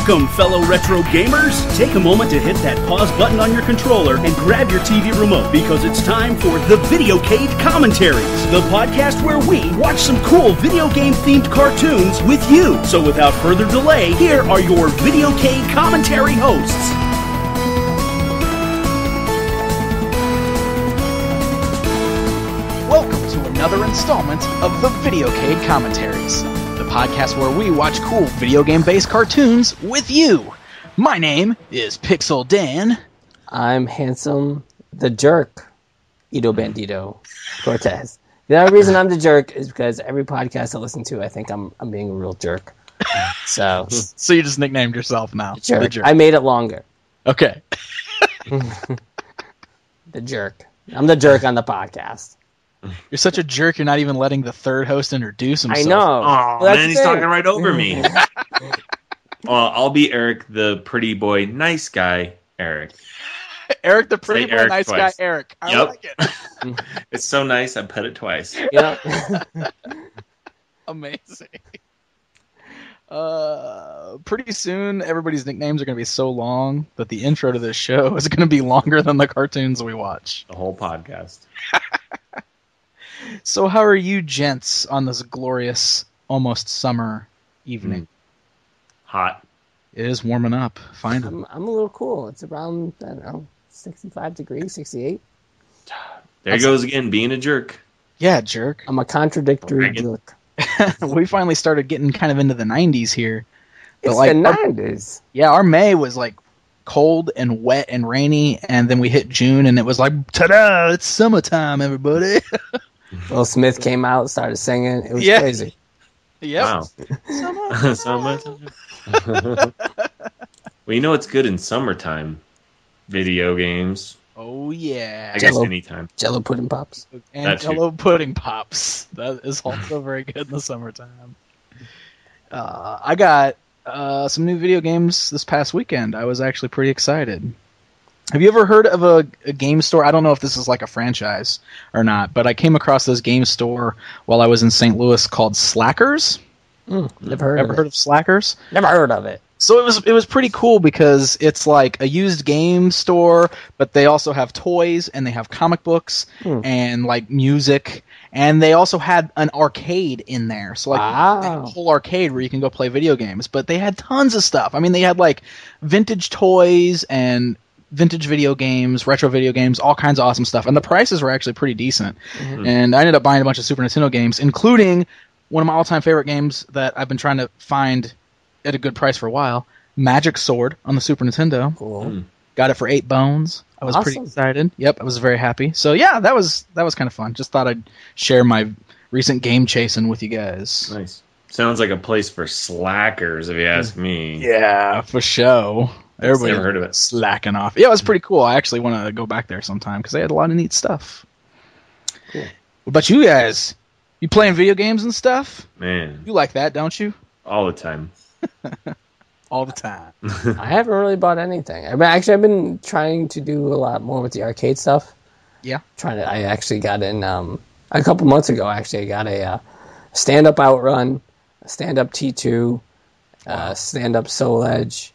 Welcome, fellow retro gamers! Take a moment to hit that pause button on your controller and grab your TV remote because it's time for the Videocade Commentaries, the podcast where we watch some cool video game-themed cartoons with you. So without further delay, here are your Videocade Commentary hosts. Welcome to another installment of the Videocade Commentaries, the podcast where we watch cool video game-based cartoons with you. My name is Pixel Dan. I'm Handsome the Jerk, Ito Bandito Cortez. The only reason I'm the jerk is because every podcast I listen to, I think I'm being a real jerk. So you just nicknamed yourself now. Jerk. The Jerk. I made it longer. Okay. The Jerk. I'm the jerk on the podcast. You're such a jerk, you're not even letting the third host introduce himself. I know. Oh, Well, man, he's talking right over me. I'll be Eric, the pretty boy, nice guy, Eric. Eric, the pretty boy, Eric nice twice. guy, Eric. I Yep. like it. It's so nice, I put it twice. You know? Amazing. Pretty soon, everybody's nicknames are going to be so long that the intro to this show is going to be longer than the cartoons we watch. The whole podcast. So how are you gents on this glorious, almost summer evening? Hot. It is warming up. Finally. I'm a little cool. It's around, I don't know, 65 degrees, 68. There he goes again, being a jerk. Yeah, jerk. I'm a contradictory Dragon. jerk. We finally started getting kind of into the 90s here. But It's like, the 90s. our May was like cold and wet and rainy, and then we hit June and it was like, ta-da, it's summertime, everybody. Will Smith came out, started singing. It was Yeah. crazy. Yep. Wow. Summertime. Well, you know what's good in summertime? Video games. Oh, yeah. I guess Jello. anytime. Jello pudding pops. And That too. Jello pudding pops. That is also very good in the summertime. I got some new video games this past weekend. I was actually pretty excited. Have you ever heard of a game store? I don't know if this is like a franchise or not, but I came across this game store while I was in St. Louis called Slackers. Never heard Ever of heard it. of Slackers? Never heard of it. So it was pretty cool because it's like a used game store, but they also have toys and they have comic books and like music, and they also had an arcade in there. So like they had a whole arcade where you can go play video games, but they had tons of stuff. I mean, they had like vintage toys and vintage video games, retro video games, all kinds of awesome stuff, and the prices were actually pretty decent. And I ended up buying a bunch of Super Nintendo games, including one of my all-time favorite games that I've been trying to find at a good price for a while, Magic Sword on the Super Nintendo. Cool. Got it for 8 bones. I was pretty Awesome. excited. Yep, I was very happy. So yeah, that was kind of fun. Just thought I'd share my recent game chasing with you guys. Nice. Sounds like a place for slackers, if you ask me. Yeah, for sure. Everybody Never heard of it. slacking off. Yeah, it was pretty cool. I actually want to go back there sometime because they had a lot of neat stuff. Cool. What about you guys? You playing video games and stuff? Man, You like that, don't you? all the time. All the time. I haven't really bought anything. I've been trying to do a lot more with the arcade stuff. Yeah. I actually got in a couple months ago. Actually, I got a stand-up Outrun, a stand-up T2, stand-up Soul Edge,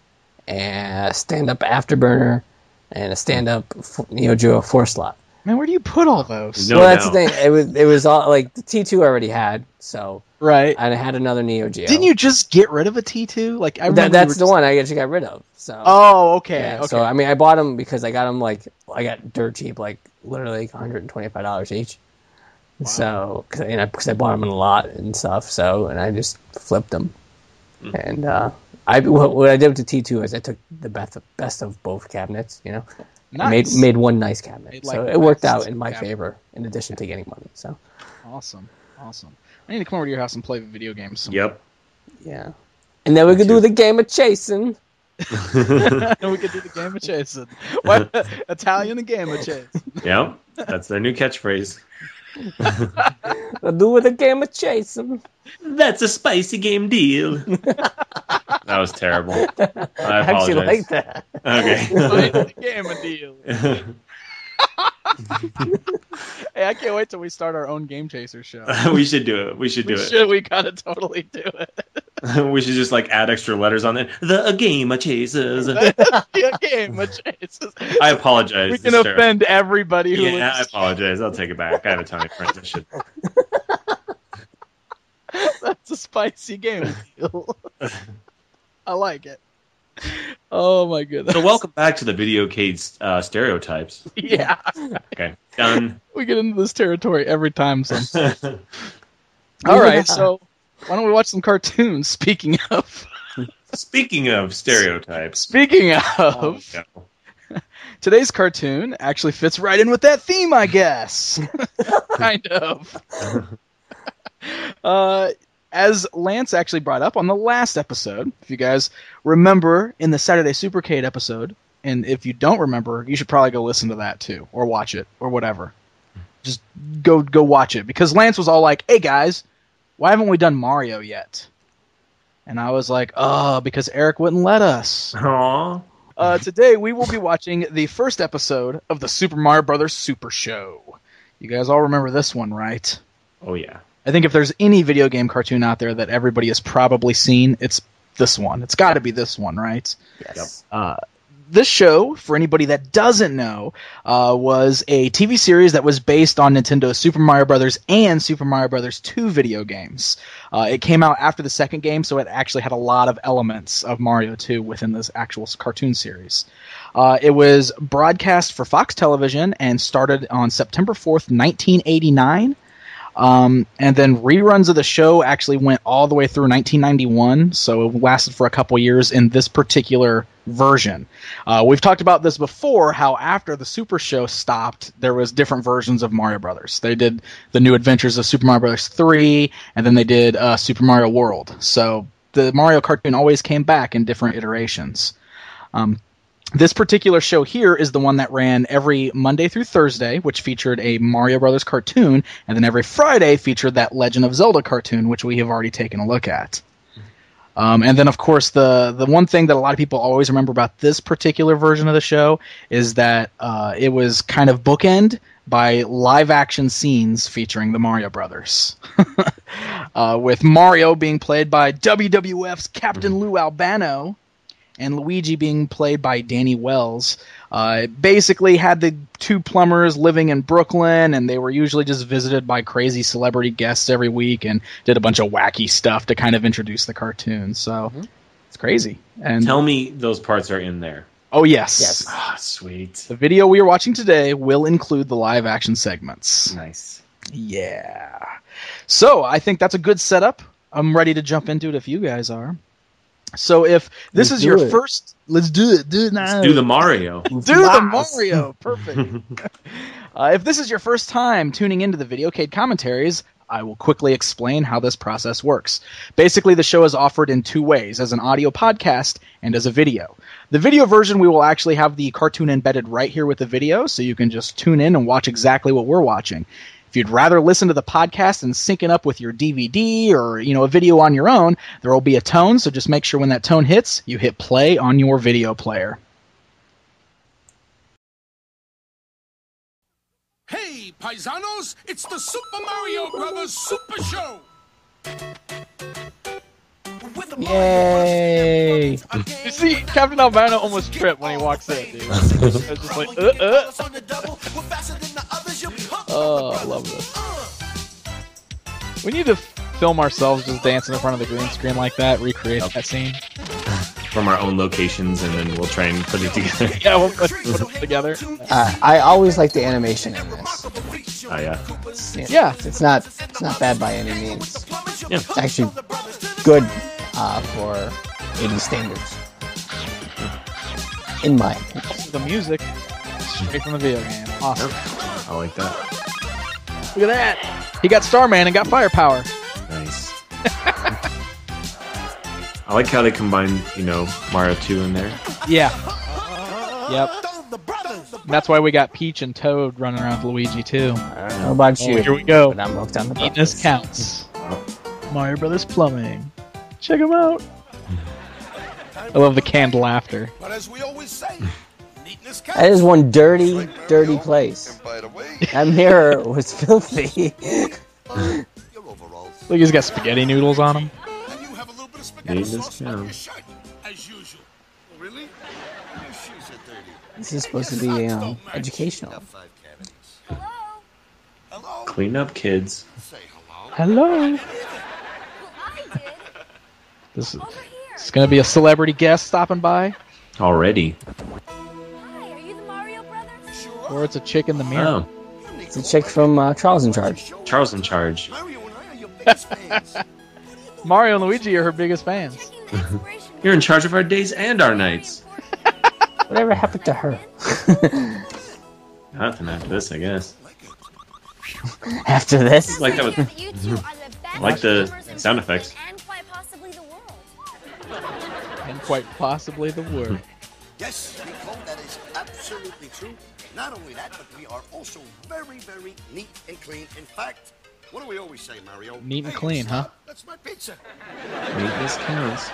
and a stand-up Afterburner, and a stand-up Neo Geo 4-slot. Man, where do you put all those? No Well, that's doubt. the thing. It was all like the T2 I already had, so Right. and I had another Neo Geo. Didn't you just get rid of a T2? Like I remember That's the one I actually got rid of. So. Oh, okay. Yeah, Okay. so I mean, I bought them because I got them I got dirt cheap, like literally $125 each. Wow. So because I bought them in a lot and stuff, and I just flipped them. And what I did with the T2 is I took the best of both cabinets, Nice. made one nice cabinet, Made, so like, it worked the out best in my cabinet. favor. In addition to getting money, so Awesome. I need to come over to your house and play video games. sometime. Yep. yeah. And then we could do the game of chasing. And we could do the game of chasing. What? Italian game of chasing. Yep. That's their new catchphrase. We'll do the game of chasing. That's a spicy game deal. That was terrible. I I actually apologize. like that. Okay. Play the game of deal. Hey, I can't wait till we start our own Game Chaser show. We should do it. We should do it. We gotta totally do it. We should just like add extra letters on it. The Game Chasers. Game Chaser. I apologize. We can offend everybody who Yeah, I apologize. I'll take it back. I have a ton of friends that should. That's a spicy game. I like it. Oh my goodness. So welcome back to the Videocade stereotypes. Yeah. Okay, done. We get into this territory every time. All right, so why don't we watch some cartoons? Speaking of stereotypes. Speaking of, today's cartoon actually fits right in with that theme, I guess. Kind of. As Lance actually brought up on the last episode, if you guys remember in the Saturday Supercade episode, and if you don't remember, you should probably go listen to that too, or watch it, or whatever. Just go watch it, because Lance was all like, "Hey guys, why haven't we done Mario yet?" And I was like, "Oh, because Eric wouldn't let us." Aww. Today we will be watching the first episode of the Super Mario Brothers Super Show. You guys all remember this one, right? Oh yeah. I think if there's any video game cartoon out there that everybody has probably seen, it's this one. It's got to be this one, right? Yes. This show, for anybody that doesn't know, was a TV series that was based on Nintendo's Super Mario Brothers and Super Mario Brothers 2 video games. It came out after the second game, so it actually had a lot of elements of Mario 2 within this actual cartoon series. It was broadcast for Fox Television and started on September 4th, 1989. And then reruns of the show actually went all the way through 1991, so it lasted for a couple years in this particular version. We've talked about this before, how after the Super Show stopped, there was different versions of Mario Brothers. They did the New Adventures of Super Mario Brothers 3, and then they did Super Mario World. So the Mario cartoon always came back in different iterations. This particular show here is the one that ran every Monday through Thursday, which featured a Mario Brothers cartoon, and then every Friday featured that Legend of Zelda cartoon, which we have already taken a look at. And then, of course, the one thing that a lot of people always remember about this particular version of the show is that it was kind of bookend by live-action scenes featuring the Mario Brothers. With Mario being played by WWF's Captain Lou Albano, and Luigi being played by Danny Wells. It basically had the two plumbers living in Brooklyn, and they were usually just visited by crazy celebrity guests every week and did a bunch of wacky stuff to kind of introduce the cartoon. So it's crazy. And tell me those parts are in there. Oh, yes. Yes. Ah, sweet. The video we are watching today will include the live-action segments. Nice. Yeah. So I think that's a good setup. I'm ready to jump into it if you guys are. So if this is your first... Let's do it. Do it now. Let's do the Mario. Do the Mario. Perfect. If this is your first time tuning into the Videocade Commentaries, I will quickly explain how this process works. Basically, the show is offered in two ways, as an audio podcast and as a video. The video version, we will actually have the cartoon embedded right here with the video, so you can just tune in and watch exactly what we're watching. If you'd rather listen to the podcast and sync it up with your DVD or, a video on your own, there will be a tone, so just make sure when that tone hits, you hit play on your video player. Hey, paisanos, it's the Super Mario Brothers Super Show! Yay! You see, Captain Albano almost tripped when he walks in, dude. I was just like, Oh, I love this. We need to film ourselves just dancing in front of the green screen like that, recreate that scene. From our own locations, and then we'll try and put it together. Yeah, we'll put it together. I always like the animation in this. Oh, yeah. Yeah. It's not bad by any means. Yeah. It's actually good for 80 standards. In my opinion. The music, straight from the video game. Awesome. I like that. Look at that. He got Starman and got firepower. Nice. I like how they combine, Mario 2 in there. Yeah. Yep. And that's why we got Peach and Toad running around with Luigi, too. I don't know about you. Here we go. But I'm hooked on the Neatness counts. Mario Brothers Plumbing. Check them out. I love the canned laughter. But as we always say, Neatness That is one dirty, Right, Mario? dirty place. And by the way, That mirror was filthy. your overalls. Look, he's got spaghetti noodles on him. And you have a little bit of spaghetti Neatness sauce on your counts. shirt, as usual. Oh, really? Your shoes are dirty. This is supposed to be educational. Got 5 cavities. Hello? Hello? Clean up, kids. Say hello. Hello. Well, I did. This is Over here. it's gonna be a celebrity guest stopping by, Already. Hi, are you the Mario brothers? Sure. or it's a chick in the mirror. Oh, It's a chick from Charles in Charge. Charles in charge. Mario and I are your biggest fans. Mario and Luigi are her biggest fans. Checking the expiration You're in charge of our days and our nights. Whatever happened to her? Nothing after this, I guess. After this? Like that was date. You two are the best like the gamers in sound Sweden effects. And quite possibly the world. And quite possibly the word. Yes, Nicole, that is absolutely true. Not only that, but we are also very, very neat and clean. In fact, what do we always say, Mario? Neat and clean, huh? That's my pizza. Neatness counts.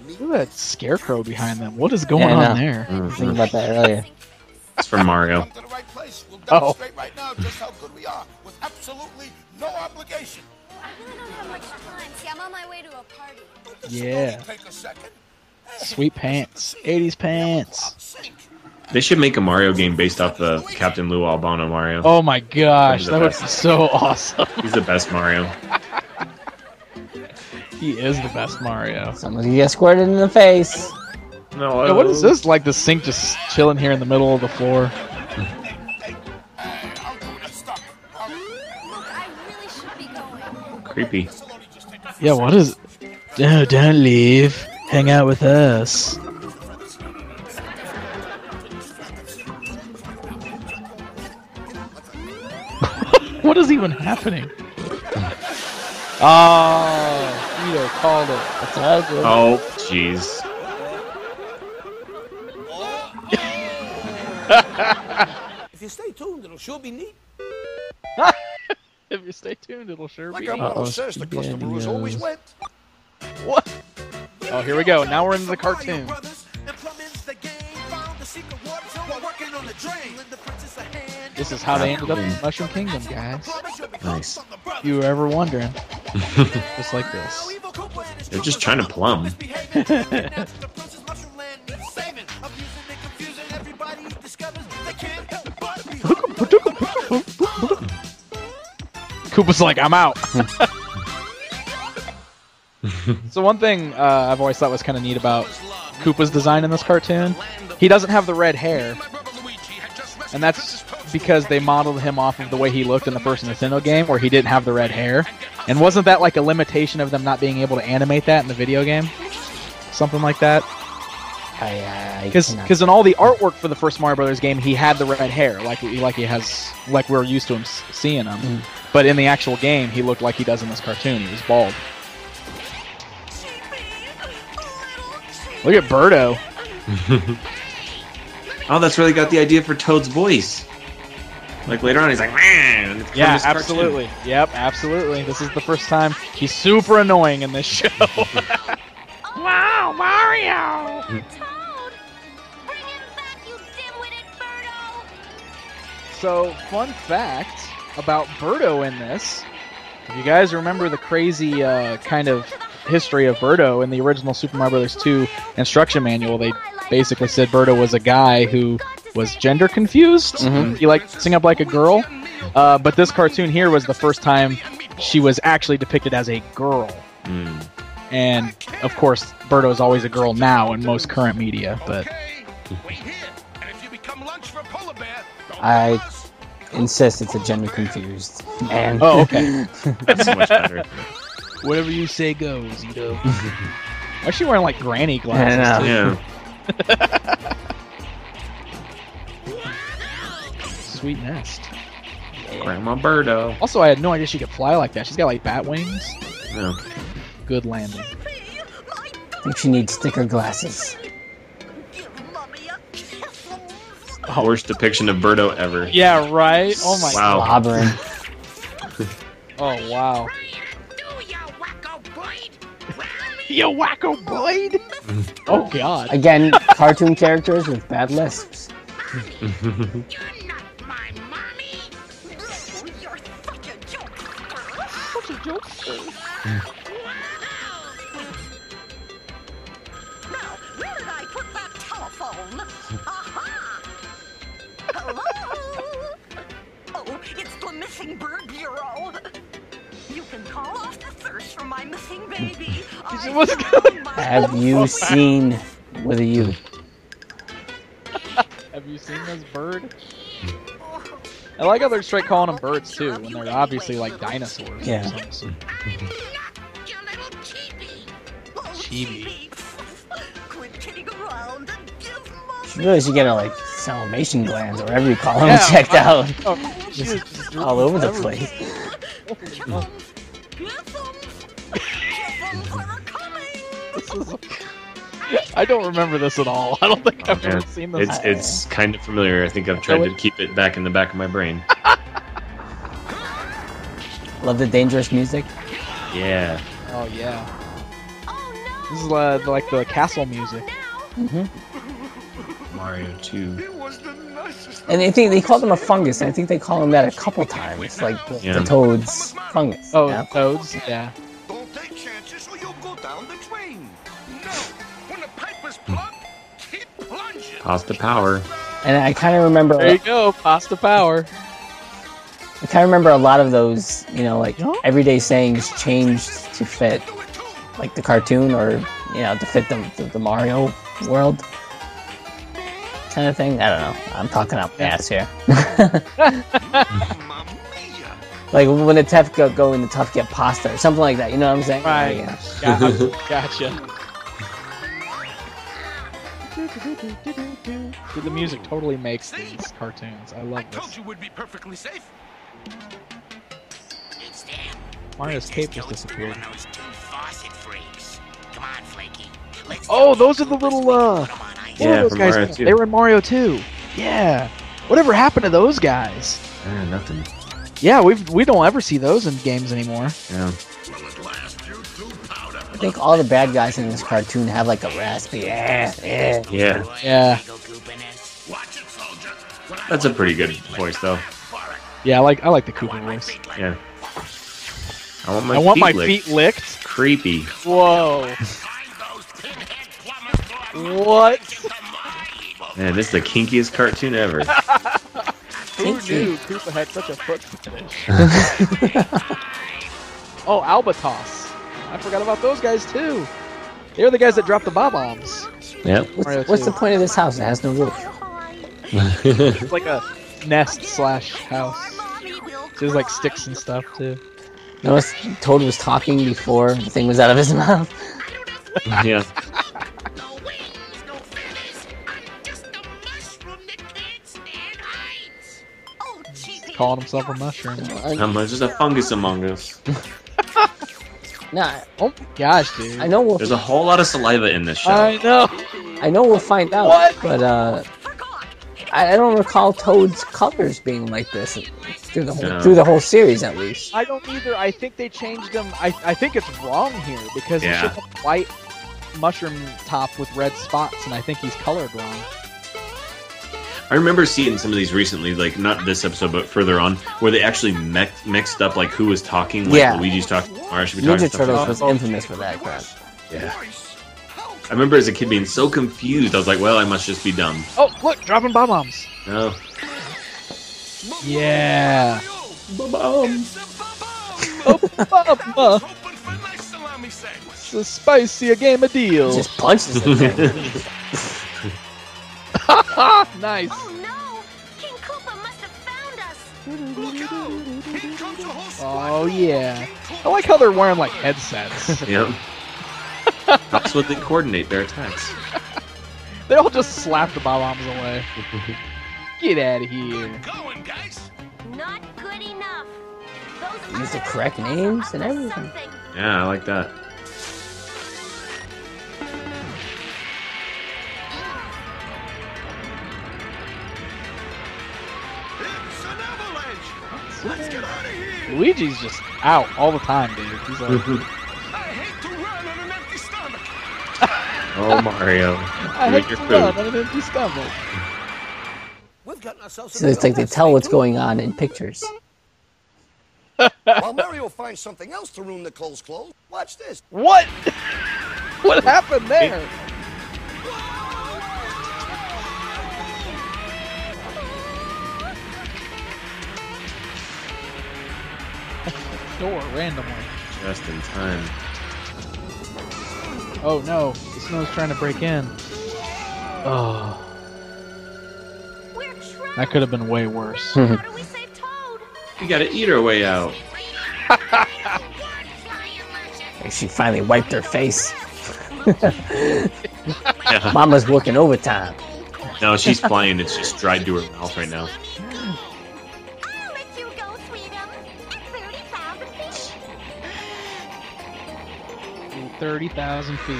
Look at that scarecrow behind them. What is going Yeah, I on know. there? Think about that earlier. It's for Mario. Come to the right place. We'll Oh. demonstrate right now just how good we are, with absolutely no obligation. I really don't have much time. See, I'm on my way to a party. This Yeah. will only take a second. Sweet pants. 80s pants. Sync. They should make a Mario game based off the Captain Lou Albano Mario. Oh my gosh, The that would best. be so awesome. He's the best Mario. He is the best Mario. Someone's gonna get squirted in the face. No, Yeah, what is this? Like the sink just chilling here in the middle of the floor? I'll do it. Stop. Look, I really should be going. Creepy. This'll only just take a few Yeah, what is... No, don't leave. Hang out with us. What is even happening? Oh, Ito called it. That's ugly. Oh, jeez. If you stay tuned, it'll sure be neat. If you stay tuned, it'll sure Like be. Albano says, the customer is always wet. What? Oh, here we go. Now we're into the cartoon. This is how they ended up in Mushroom Kingdom, guys. Nice. If you were ever wondering. Just like this. They're just trying to plumb. Koopa's like, I'm out. So one thing I've always thought was kind of neat about Koopa's design in this cartoon, he doesn't have the red hair, and that's because they modeled him off of the way he looked in the first Nintendo game, where he didn't have the red hair. And wasn't that like a limitation of them not being able to animate that in the video game? Something like that? Because in all the artwork for the first Mario Brothers game, he had the red hair, like he has, like we're used to him seeing him. But in the actual game, he looked like he does in this cartoon. He was bald. Look at Birdo. Oh, that's where they got the idea for Toad's voice. Like later on, he's like, man. Yeah, absolutely. Yep, absolutely. This is the first time he's super annoying in this show. Wow, Mario! Toad! Bring him back, you dim-witted Birdo! So, fun fact about Birdo in this. If you guys remember the crazy kind of history of Birdo in the original Super Mario Bros. 2 instruction manual, they basically said Birdo was a guy who was gender confused. He liked to sing up like a girl. But this cartoon here was the first time she was actually depicted as a girl. And, of course, Birdo is always a girl now in most current media. But I insist it's a gender confused man. oh, okay. That's so much better. Whatever you say goes, Ito. Why is she wearing, like, granny glasses, I know. too? Yeah. Sweet nest. Grandma Birdo. Also, I had no idea she could fly like that. She's got, like, bat wings. Yeah. Good landing. I think she needs thicker glasses. Worst depiction of Birdo ever. Yeah, right? Oh, my Wow. Slobbering. Oh, wow. You wacko blade! Oh, God. Again, cartoon characters with bad lisps. You're not my mommy. You're such a joke. Such a joke. Now, where did I put that telephone? Aha! Hello? Oh, it's the Missing Bird Bureau. You can call off the thirst for my missing baby. What's going on? Have you seen with a U? Have you seen this bird? I like how they're straight calling them birds too, when they're obviously like dinosaurs. Yeah. Or something. You little chibi. Chibi. Quit kidding around and give mommy. She really should get her like salivation glands or whatever you call them Yeah, checked out. Oh, she is just All over the everywhere. place. This is I don't remember this at all. I don't think I've ever Yeah. seen this. It's kind of familiar. I think I've tried to keep it back in the back of my brain. Love the dangerous music. Yeah. Oh yeah. This is like the castle music. Mario 2. It was the nicest. And I think they call them a fungus. And I think they call them that a couple times, like the toad's fungus. Oh, yeah. toads. Yeah. Don't take chances or you'll go down the drain. No, when the pipe is plugged, keep plunging. Pasta power. And I kind of remember. There you go. Pasta power. I kind of remember a lot of those, you know, like everyday sayings changed to fit, like the cartoon, or you know, to fit the Mario world kind of thing. I don't know. I'm talking out my ass here. Mamma mia. Like when the Tef go in the Tough get pasta or something like that. You know what I'm saying? Right. Yeah. Gotcha. Dude, the music totally makes these cartoons. I love Told this. you would be perfectly safe. It's them. Mario's cape just disappeared. Those two faucet freaks. Come on, Flaky. Let's Oh, those are the little put 'em on ice. what were Yeah, those from guys? Mario 2. They were in Mario 2. Yeah. Whatever happened to those guys? Nothing. Yeah, we don't ever see those in games anymore. Yeah. Well, at last, you two powder. I think all the bad guys in this cartoon have like a raspy. Yeah. Yeah. Watch it, soldier. That's a pretty good voice, though. Yeah, I like the Koopa voice. Yeah. I want my feet licked. licked. Creepy. Whoa. What? Man, this is the kinkiest cartoon ever. Who knew Koopa had such a foot fetish? Oh, Albatos. I forgot about those guys too. They're the guys that drop the bob-ombs. Yep. Mario What's the 2. point of this house? It has no roof. It's like a nest/house. There's like sticks and stuff too. Notice Toad was talking before the thing was out of his mouth. Yeah. No wings, no feathers. I'm just a mushroom that can't stand heights. Oh, cheapy. Calling himself a mushroom. I'm just a fungus among us. Nah, Oh my gosh, dude. I know There's a whole lot of saliva in this show. I know. we'll find out. What? But I don't recall Toad's colors being like this through the whole series, at least. I don't either. I think they changed them. I think it's wrong here because Yeah. he should have white mushroom top with red spots, and I think he's colored wrong. I remember seeing some of these recently, like not this episode, but further on, where they actually mixed up like who was talking. Like Yeah. Luigi's talking, Mario should be talking. Ninja stuff like Turtles that. was infamous for that crap. Yeah. I remember as a kid being so confused. I was like, well, I must just be dumb. Oh, look, dropping bob-ombs. No. Yeah. Ba-bum. Oh, Bubba. Open for nice salami sandwich. It's a spicy game of deal. Just punches the thing. Nice. Oh no! King Koopa must have found us. Look out! Here comes a whole squad. Oh yeah. I like how they're wearing like headsets. Yep. That's what they coordinate their attacks. They all just slap the bob-ombs away. Get out of here. Going, guys. Not good enough. Those Use the others correct must names have and everything. something. Yeah, I like that. It's an avalanche. Let's get out of here. Luigi's just out all the time, dude. He's like, I hate to run on an empty stomach. Oh, Mario. I You and hate your to food. run on an empty stomach. We've gotten ourselves So it's like they tell what's going on in pictures. While Mario finds something else to ruin Nicole's clothes, watch this. What? What happened there? Door randomly. Just in time. Oh no, the snow's trying to break in. Oh, We're trying. that could have been way worse. How do we save Toad? You gotta eat our way out. Like she finally wiped her face. Yeah. Mama's working overtime. No, she's flying. It's just dried to her mouth right now. I'll let you go, Sweetum. At 30,000 feet. 30,000 feet.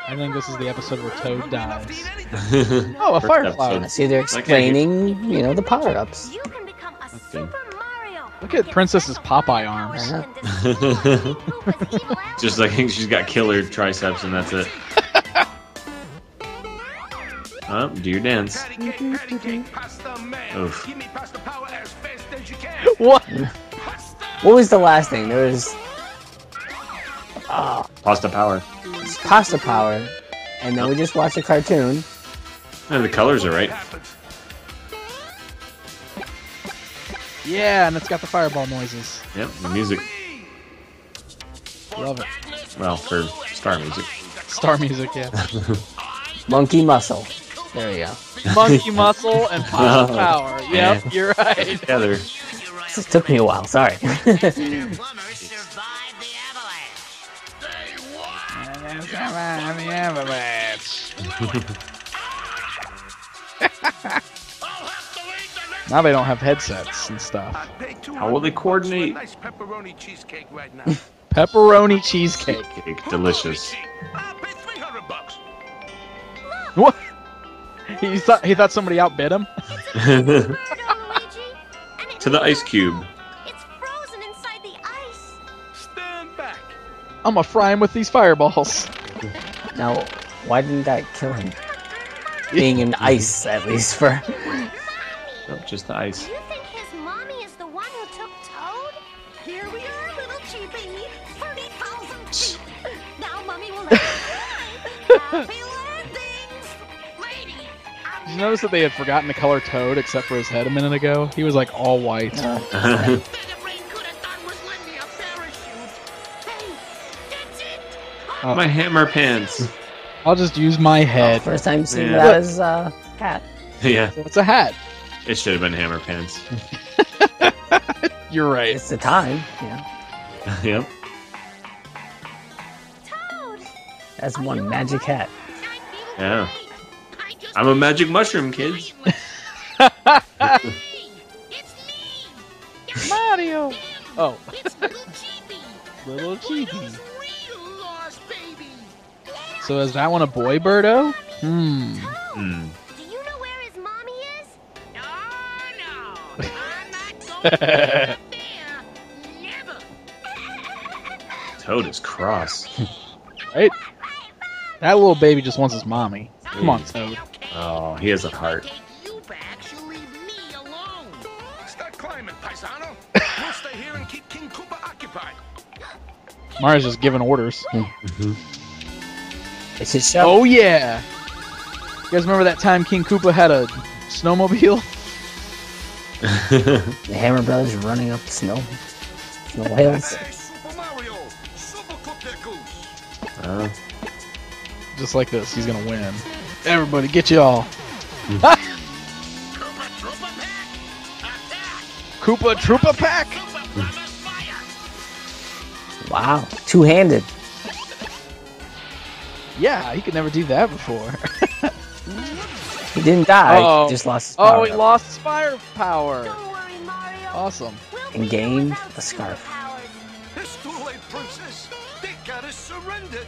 I think this is the episode where Toad dies. Oh, Oh, a fire flower. See, they're explaining, you know, the power-ups. You can become a Super Mario. Look at Princess's Popeye arms. Just like she's got killer triceps and that's it. Oh, do your dance. Oof. What? What was the last thing? There was Pasta power. pasta power, and then we just watched a cartoon. And the colors are right. Yeah, and it's got the fireball noises. Yep, the music. Love it. Well, for star music. Star music, yeah. Monkey muscle. There you go. Monkey muscle and pasta Oh, power. Yep, yeah. you're right. Together. This took me a while. Sorry. Now they don't have headsets and stuff. How will they coordinate? Pepperoni cheesecake right now. Pepperoni cheesecake. Cake, delicious. I'll pay $300. What? He thought somebody outbid him. To the ice cube. It's frozen inside the ice. Stand back. I'm gonna fry him with these fireballs. Now, why didn't that kill him? Being in ice, at least for. Nope, just the ice. Do you think his mommy is the one who took Toad? Here we are, little cheapie. 30,000 feet. Now mommy will let you fly. Happy landings. Lady, Did you notice that they had forgotten to color Toad except for his head a minute ago? He was like all white. the rain could have done was lend me a parachute. Hey, that's it. My hammer pants. I'll just use my head. First time seeing Yeah. that as a hat. Yeah, It's a hat. it should have been hammer pants. You're right. It's the time. Yeah. Yep. Toad. That's one magic hat. Yeah. I'm a magic mushroom, kids. It's me. Mario. Oh, It's little cheapie. little cheapie. Real lost baby. So is that one a boy, Birdo? Hmm. Hmm. Do you know where his mommy is? Oh, no. I'm not going there. Never. Toad is cross. Right? That little baby just wants his mommy. Come on, Toad. Oh, he has a heart. You back should leave me alone. Start climbing, paisano. We'll stay here and keep King Koopa occupied. Mario's just giving orders. It's his show. Oh yeah! You guys remember that time King Koopa had a snowmobile? The Hammer Brothers running up the snow hills. Hey, Super Mario, super cook that goose. Just like this, he's gonna win. Everybody, get y'all. Koopa Troopa Pack. Attack. Koopa Troopa Pack! Koopa Brothers fire. Wow, two-handed. Yeah, he could never do that before. He didn't die. Uh-oh. He just lost his power. Oh, he lost his firepower. Don't worry, Mario. Awesome. We'll And be gained without a scarf. superpowers. It's too late, princess. They gotta surrender.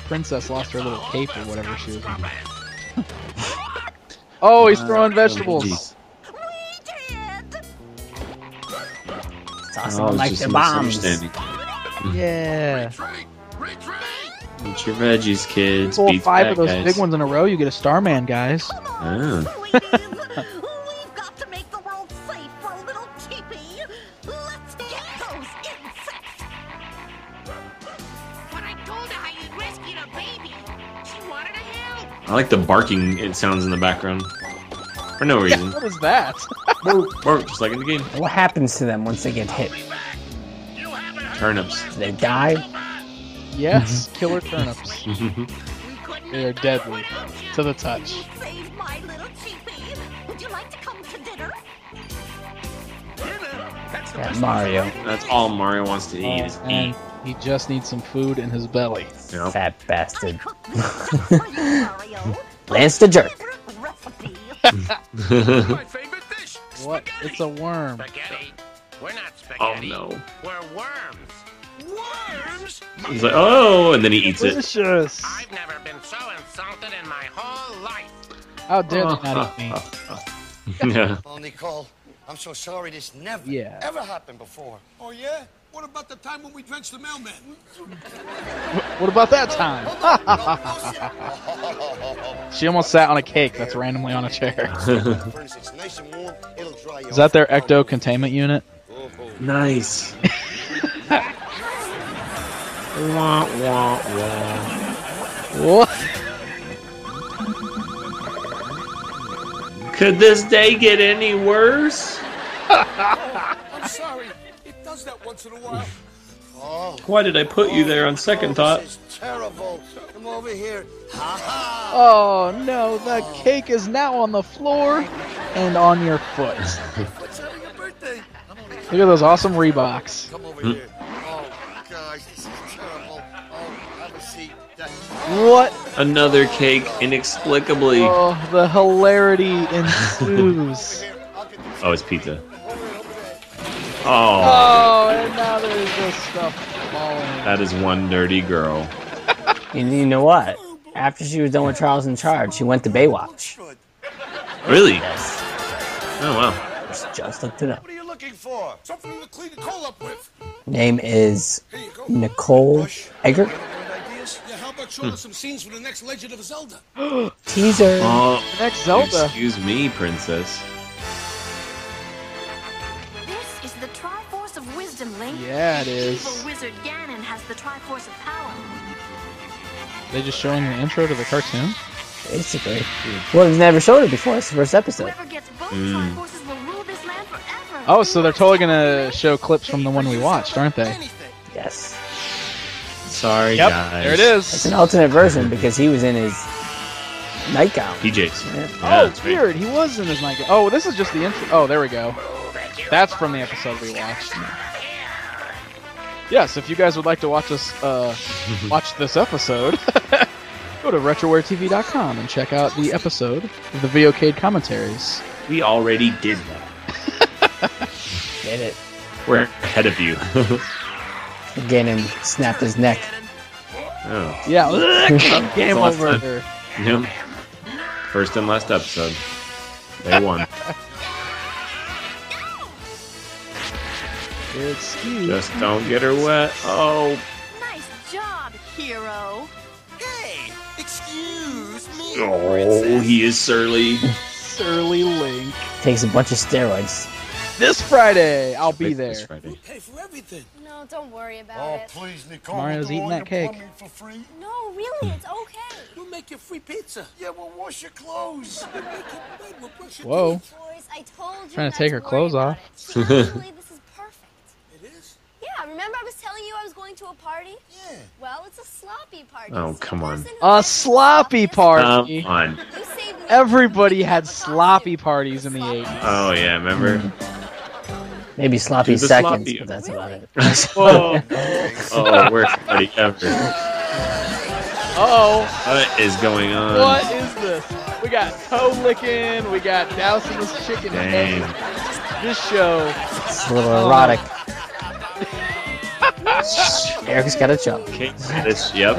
Princess lost her little cape or whatever she was wearing. Oh, he's throwing vegetables. Jeez. We did. Tossing Oh, them it's like just they're a bombs. misunderstanding. Yeah. Retreat, retreat. Eat your veggies, kids. Pull Beats 5 back, of those guys. big ones in a row, you get a Starman, guys. Ah. Ladies, we've got to make the world safe for a little teepee. Let's get those insects. But I told her how you'd rescued a baby. She wanted to help. I like the barking it sounds in the background. For no reason. What is that? Bark, just like in the game. What happens to them once they get hit? Turnips. Do they die? Yes, killer turnips. We couldn't They are deadly to the touch. You saved my little teepee. Would you like to come to dinner? That's the Yeah, best Mario. That's all Mario wants to eat is And eat. he just needs some food in his belly. Yep. Fat bastard. Cooked this just for you, Mario. Lance the jerk. Favorite recipe. my favorite dish. What? Spaghetti. It's a worm. Spaghetti. We're not Oh spaghetti. no. We're worms. Worms? He's like, oh, and then he eats it. Delicious. I've never been so insulted in my whole life. How dare they not eat me? Yeah. Oh, Nicole, I'm so sorry this never, Yeah. ever happened before. Oh, yeah? What about the time when we drenched the mailman? What about that time? She almost sat on a cake that's randomly on a chair. Furnace, it's nice and warm. It'll dry you Is that off. their ecto containment unit? Nice. Wah, wah, wah. What? Could this day get any worse? I'm sorry. It does that once in a while. Oh, Why did I put you there on second thought? This is terrible. Come over here. Ha ha. Oh no, the cake is now on the floor and on your foot. What's having a birthday? Look at those awesome Reeboks. Come over here. Oh, gosh, this is terrible. Oh, have a seat. What? Another cake, inexplicably. Oh, the hilarity ensues. Oh, it's pizza. Oh, Oh, and now there's just stuff falling. that is one dirty girl. And you know what? After she was done with Charles in Charge, she went to Baywatch. Good. Really? Yes. Oh, wow. Just looked it up. What are you looking for? Something to clean the coal up with. Name is Here you go. Nicole Egger. Good ideas? Yeah, how about showing us some scenes for the next Legend of Zelda? Teaser. Oh, The next Zelda. excuse me, princess. This is the Triforce of Wisdom, Link. Yeah, it is. Evil wizard Ganon has the Triforce of Power. They just showing the intro to the cartoon? Basically. Well, we've never showed it before. It's the first episode. Whoever gets both Triforces will rule this land forever. Oh, so they're totally gonna show clips from the one we watched, aren't they? Anything. Yes. Sorry, Yep, guys. there it It's is. an alternate version because he was in his nightgown. PJs. Yeah. Oh, that's right. weird. He was in his nightgown. Oh, this is just the intro. Oh, there we go. That's from the episode we watched. Yes, if you guys would like to watch us watch this episode, go to RetroWareTV.com and check out the episode of the Videocade Commentaries. We already did that. Get it. We're ahead of you. Ganon snapped his neck. Oh. Yeah, game Last over. Yep. First and last episode. They won. Excuse. Just don't get her wet. Oh. Nice job, hero. Hey, excuse me. Oh, he is surly. Surly Link. Takes a bunch of steroids. This Friday, I'll be This there. Friday. Pay for everything. No, don't worry about Oh, it. please, Nicole. Mario's we'll do eating all that your cake. plumbing for free. No, really, it's okay. We'll make you free pizza. Yeah, we'll wash your clothes. Babe, we'll brush your Whoa. teeth. Boys, I told you Trying not to take her worry clothes about off. it. See, actually, this is perfect. It is? Yeah, remember I was telling you I was going to a party? Yeah. Well, it's a sloppy party. Oh, so the come on. person who A gets the sloppy sloppiest- party. Come on. You saved me Everybody a had costume. sloppy parties in the 80s. Oh, yeah, remember? Maybe sloppy Do the seconds, sloppy. but that's about it. Whoa. Oh, worst party ever. Uh-oh. What is going on? What is this? We got toe licking. We got dousing this chicken in Dang. egg. This show. It's a little erotic. Eric's got a chub. Okay, this, yep.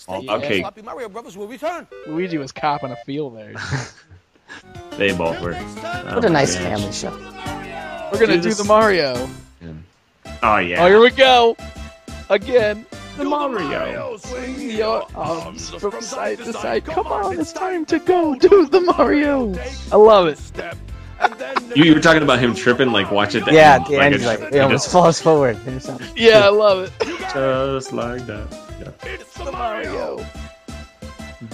Okay, Sloppy Mario Brothers will return. Luigi was copping a feel there. they both were. What a nice family show. We're gonna Do do this- the Mario. Oh, yeah. Oh, here we go. Again. the Mario. Swing your arms from side to side. Come on, it's time to go do the Mario. I love it. You were talking about him tripping, like watch it. Yeah, at the end, he almost falls forward. Yeah, I love it. Just like that. Yeah. It's the Mario.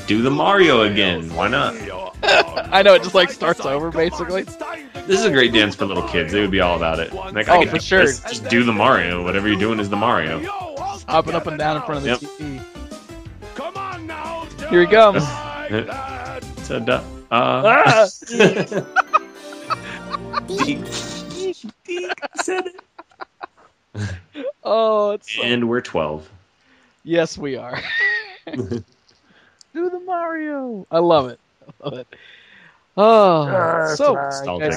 Do the Mario again. Why not? I know, it just like starts over basically. This is a great dance for little kids. They would be all about it. Like, Oh, for sure. Just do the Mario. Whatever you're doing is the Mario. Hopping up and down in front of the Yep. TV. Come on now. Here he comes. Ta-da. Said it. Oh, it's so... And we're 12. Yes, we are. Do the Mario. I love it. I love it. Oh, so Nostalgic.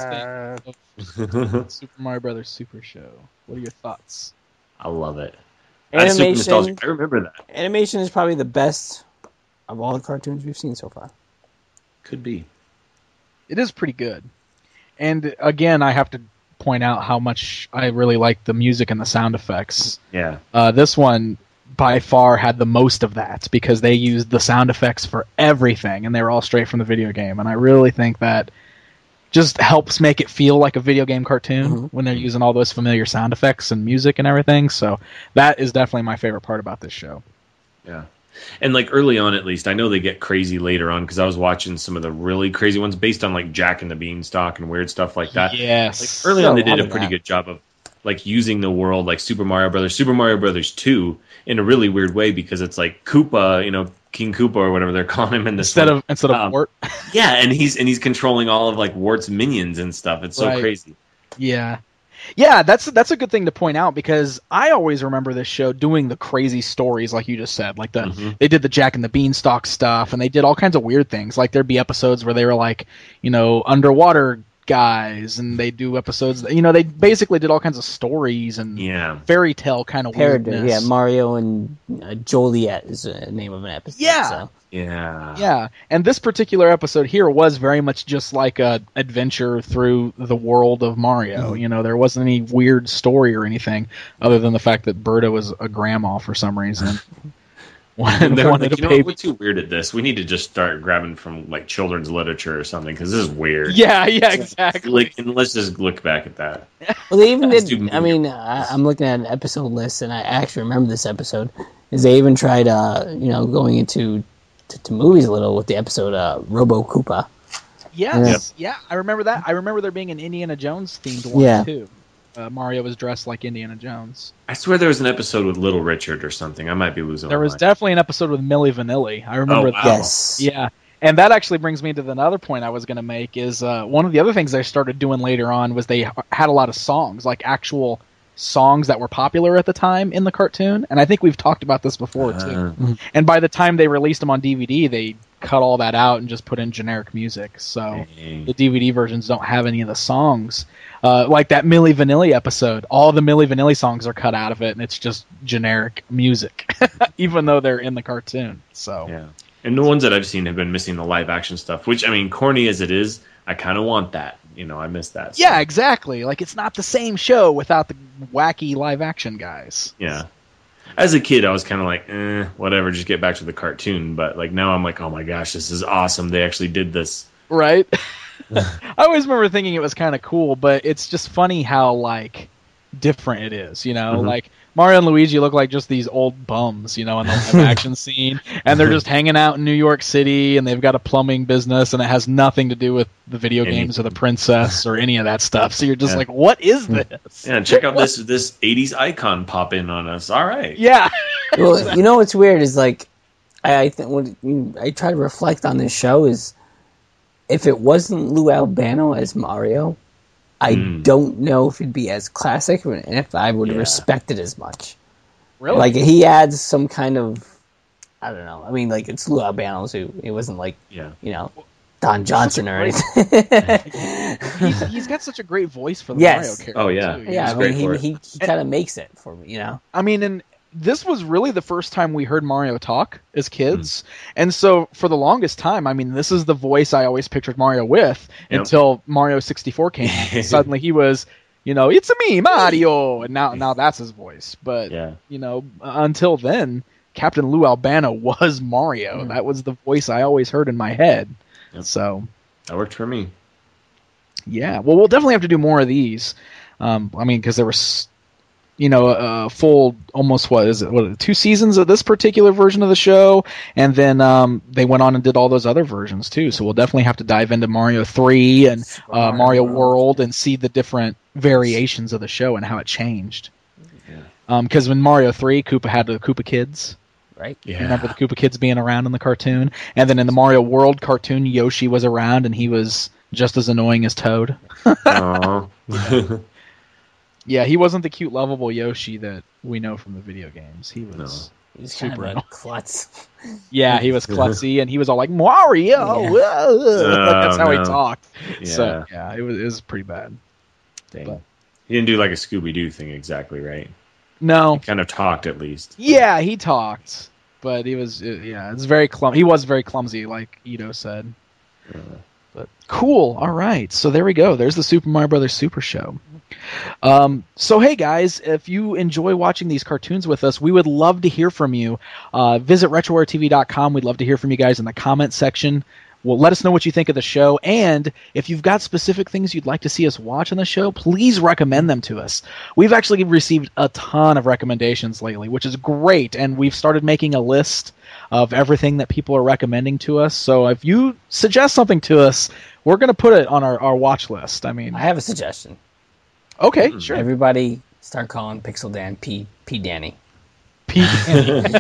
Super Mario Brothers Super Show. What are your thoughts? I love it. That's super Animation. nostalgic. I remember that. Animation is probably the best of all the cartoons we've seen so far. Could be. It is pretty good. And again, I have to point out how much I really like the music and the sound effects. Yeah. This one by far had the most of that because they used the sound effects for everything and they were all straight from the video game. And I really think that just helps make it feel like a video game cartoon when they're using all those familiar sound effects and music and everything. So that is definitely my favorite part about this show. Yeah. And like early on, at least, I know they get crazy later on because I was watching some of the really crazy ones based on like Jack and the Beanstalk and weird stuff like that. Yes. Like, early on, they did a pretty good job of like using the world like Super Mario Brothers 2 in a really weird way because it's like Koopa, you know, King Koopa or whatever they're calling him in this instead of Wart. Yeah, and he's controlling all of like Wart's minions and stuff. It's so crazy. Yeah. Yeah, that's a good thing to point out because I always remember this show doing the crazy stories like you just said. Like they did the Jack and the Beanstalk stuff and they did all kinds of weird things. Like there'd be episodes where they were like, you know, underwater guys and they do episodes that, you know, they basically did all kinds of stories and fairy tale kind of weirdness. Yeah, Mario and Joliet is the name of an episode. Yeah. So. Yeah, and this particular episode here was very much just like a adventure through the world of Mario. You know, there wasn't any weird story or anything other than the fact that Berta was a grandma for some reason. Wanted like, you know, we're too weird at this. We need to just start grabbing from like children's literature or something because this is weird. Yeah, exactly. Like, and let's just look back at that. Well, they even did. I mean, I'm looking at an episode list, and I actually remember this episode. Is they even tried, you know, going into to movies a little with the episode Robo Koopa. Yes, yeah, I remember that. I remember there being an Indiana Jones themed one too. Mario was dressed like Indiana Jones. I swear there was an episode with Little Richard or something. I might be losing. There was definitely an episode with Milli Vanilli. I remember. Oh, wow. Yes. Yeah, and that actually brings me to another point I was going to make. Is one of the other things they started doing later on was they had a lot of songs, like actual songs that were popular at the time in the cartoon, and I think we've talked about this before too. And by the time they released them on DVD, they cut all that out and just put in generic music. So the DVD versions don't have any of the songs. Like that Milli Vanilli episode, all the Milli Vanilli songs are cut out of it, and it's just generic music, even though they're in the cartoon. So yeah, and the ones that I've seen have been missing the live action stuff, which I mean, corny as it is, I kind of want that. You know, I miss that. Yeah, exactly. Like it's not the same show without the wacky live action guys. Yeah. As a kid, I was kind of like, whatever, just get back to the cartoon. But like now, I'm like, oh my gosh, this is awesome. They actually did this. Right. I always remember thinking it was kind of cool, but it's just funny how like different it is. You know, like Mario and Luigi look like just these old bums, you know, in the live action scene, and they're just hanging out in New York City, and they've got a plumbing business, and it has nothing to do with the video games or the princess or any of that stuff. So you're just like, what is this? Yeah, check out this 80s icon pop in on us. All right. Yeah. Well, you know what's weird is like, I think when I try to reflect on this show is, if it wasn't Lou Albano as Mario, I don't know if it'd be as classic and if I would respect it as much. Really? Like, he adds some kind of, I don't know. I mean, like, it's Lou Albano, so it wasn't like, you know, Don Johnson or anything. he's got such a great voice for the Mario character. Oh, yeah. Too. Yeah, I mean, he kind of makes it for me, you know? I mean, and this was really the first time we heard Mario talk as kids. And so for the longest time, I mean, this is the voice I always pictured Mario with until Mario 64 came out. Suddenly he was it's me, Mario, and now that's his voice. But Yeah. until then, Captain Lou Albano was Mario. That was the voice I always heard in my head. Yep. So That worked for me. yeah, well, we'll definitely have to do more of these. Because there was, a full almost 2 seasons of this particular version of the show, and then they went on and did all those other versions too. So we'll definitely have to dive into Mario 3 and Mario World and see the different variations of the show and how it changed. Because in Mario 3, Koopa had the Koopa Kids. Right? Yeah. Remember the Koopa Kids being around in the cartoon? And then in the Mario World cartoon, Yoshi was around, and he was just as annoying as Toad. Yeah, he wasn't the cute, lovable Yoshi that we know from the video games. He was He's super kind of a annoying. klutz. Yeah, he was klutzy, and he was all like, Mario! That's how he talked. Yeah. So, yeah, it was pretty bad. Dang. But- He didn't do like a Scooby-Doo thing exactly, right? No. He kind of talked at least. Yeah, he talked, but he was it's very he was very clumsy, like Ito said. But cool. All right, so there we go. There's the Super Mario Brothers Super Show. So hey guys, if you enjoy watching these cartoons with us, we would love to hear from you. Visit RetroWareTV.com. We'd love to hear from you guys in the comment section. Well, let us know what you think of the show, and if you've got specific things you'd like to see us watch on the show, please recommend them to us. We've actually received a ton of recommendations lately, which is great, and we've started making a list of everything that people are recommending to us. So if you suggest something to us, we're going to put it on our watch list. I have a suggestion. Okay, sure. Everybody start calling Pixel Dan P Danny. P Danny.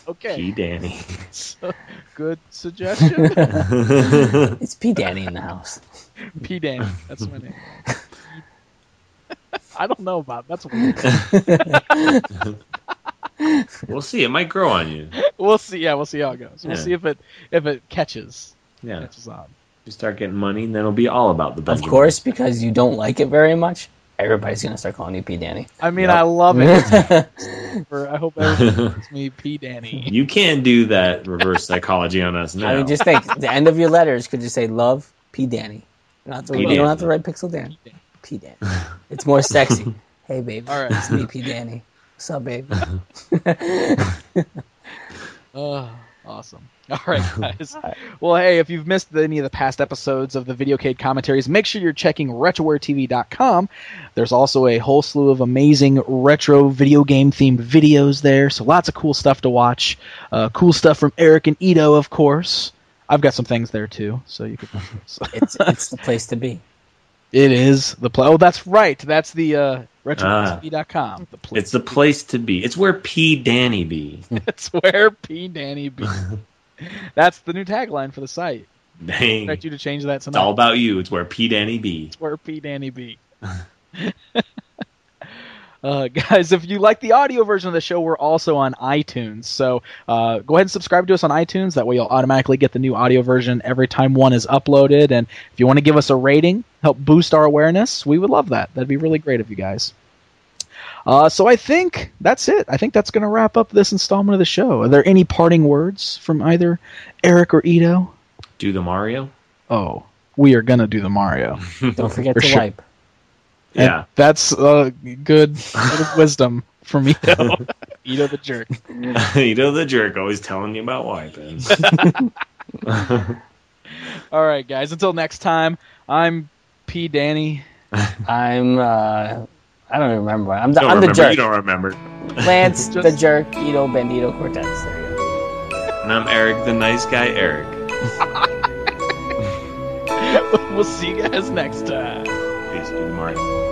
Okay. P Danny. So, good suggestion. It's P Danny in the house. P Danny. That's my name. I don't know about that's weird. We'll see. It might grow on you. We'll see. Yeah, we'll see how it goes. We'll see if it catches. Yeah. Catches on. You start getting money, and then it'll be all about the Benjamin. Of course, because you don't like it very much, everybody's going to start calling you P Danny. I mean, I love it. I hope everybody calls me P Danny. You can't do that reverse psychology on us now. I mean, just think, the end of your letters could just say, love, P Danny. You don't have to write Pixel Dan. P Danny. It's more sexy. Hey, babe. All right. It's me, P Danny. What's up, babe? Awesome. All right, guys. Well, hey, if you've missed any of the past episodes of the Videocade Commentaries, make sure you're checking RetroWareTV.com. There's also a whole slew of amazing retro video game-themed videos there, so lots of cool stuff to watch. Cool stuff from Eric and Ito, of course. I've got some things there, too, so you can... It's the place to be. It is the place. Oh, that's right. That's the RetroTV.com. It's the place to be. It's where P Danny be. It's where P Danny be. That's the new tagline for the site. Dang. I expect you to change that tonight. It's all about you. It's where P Danny be. It's where P Danny be. Guys, if you like the audio version of the show, we're also on iTunes. So go ahead and subscribe to us on iTunes. That way you'll automatically get the new audio version every time one is uploaded. And if you want to give us a rating, help boost our awareness, we would love that. That'd be really great of you guys. So I think that's it. I think that's going to wrap up this installment of the show. Are there any parting words from either Eric or Ito? Do the Mario? Oh, we are going to do the Mario. Don't forget to wipe. Yeah. And that's good wisdom from Ito. Ito the jerk. Ito the jerk, always telling you about wiping. All right, guys. Until next time, I'm P. Danny. I don't remember. I'm the jerk. You don't remember. Lance, the jerk, Ito Bandito Cortez. There you go. And I'm Eric, the nice guy, Eric. We'll see you guys next time. Peace, do the Mario.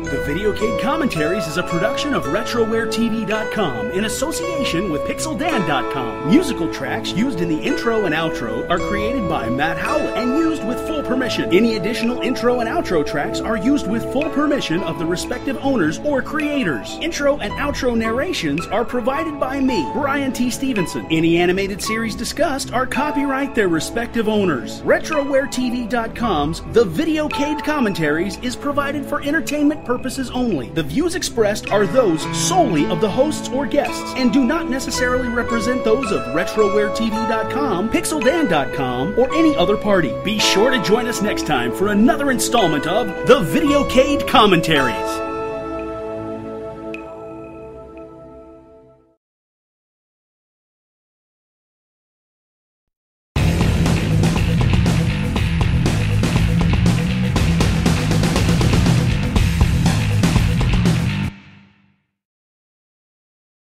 The Videocade Commentaries is a production of RetroWareTV.com in association with PixelDan.com. Musical tracks used in the intro and outro are created by Matt Howlett and used with full full permission. Any additional intro and outro tracks are used with full permission of the respective owners or creators. Intro and outro narrations are provided by me, Brian T. Stevenson. Any animated series discussed are copyright their respective owners. RetroWareTV.com's The Videocade Commentaries is provided for entertainment purposes only. The views expressed are those solely of the hosts or guests and do not necessarily represent those of RetroWareTV.com, PixelDan.com, or any other party. Be sure to join us next time for another installment of The Videocade Commentaries.